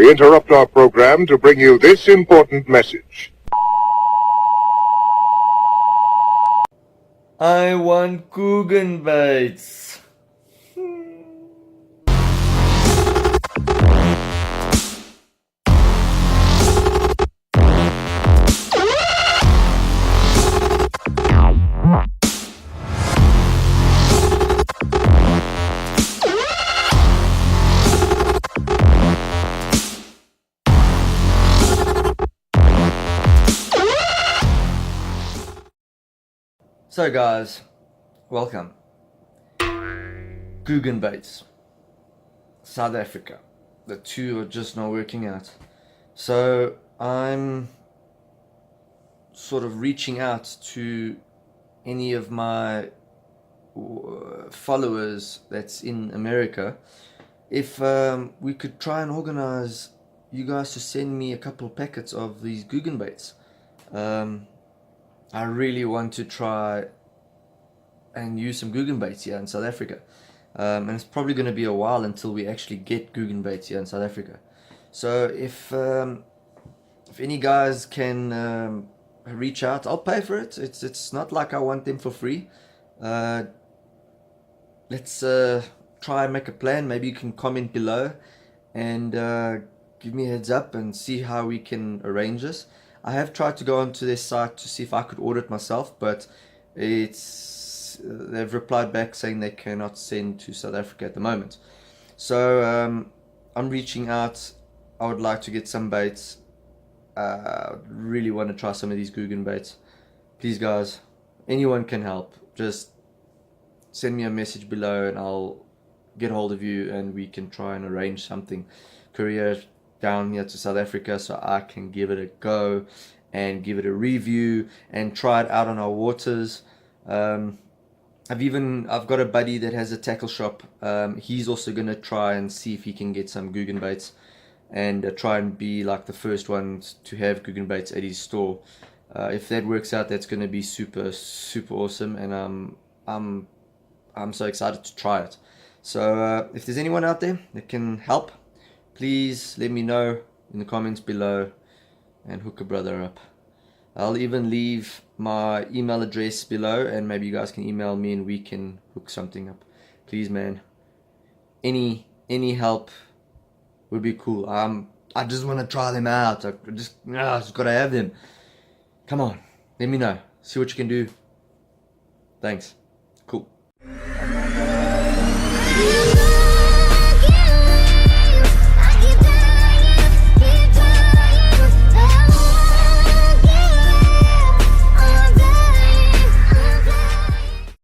We interrupt our program to bring you this important message. I want GOOGAN BAITS. So guys, welcome. GOOGAN BAITS, South Africa. The two are just not working out. So I'm sort of reaching out to any of my followers that's in America if we could try and organize you guys to send me a couple packets of these GOOGAN BAITS. I really want to try and use some GOOGAN BAITS here in South Africa, and it's probably going to be a while until we actually get GOOGAN BAITS here in South Africa. So if any guys can reach out, I'll pay for it. It's not like I want them for free. Let's try and make a plan. Maybe you can comment below and give me a heads up and see how we can arrange this. I have tried to go onto their site to see if I could order it myself, but they've replied back saying they cannot send to South Africa at the moment. So I'm reaching out. I would like to get some baits. I really want to try some of these GOOGAN BAITS. Please guys, anyone can help. Just send me a message below and I'll get hold of you and we can try and arrange something. Courier down here to South Africa so I can give it a go and give it a review and try it out on our waters. I've got a buddy that has a tackle shop. He's also gonna try and see if he can get some GOOGAN BAITS and try and be like the first one to have GOOGAN BAITS at his store. If that works out, that's gonna be super awesome, and I'm so excited to try it. So if there's anyone out there that can help, please let me know in the comments below and hook a brother up. I'll even leave my email address below and maybe you guys can email me and we can hook something up. Please man, any help would be cool. I just want to try them out. I just gotta have them. Come on, let me know. See what you can do. Thanks. Cool.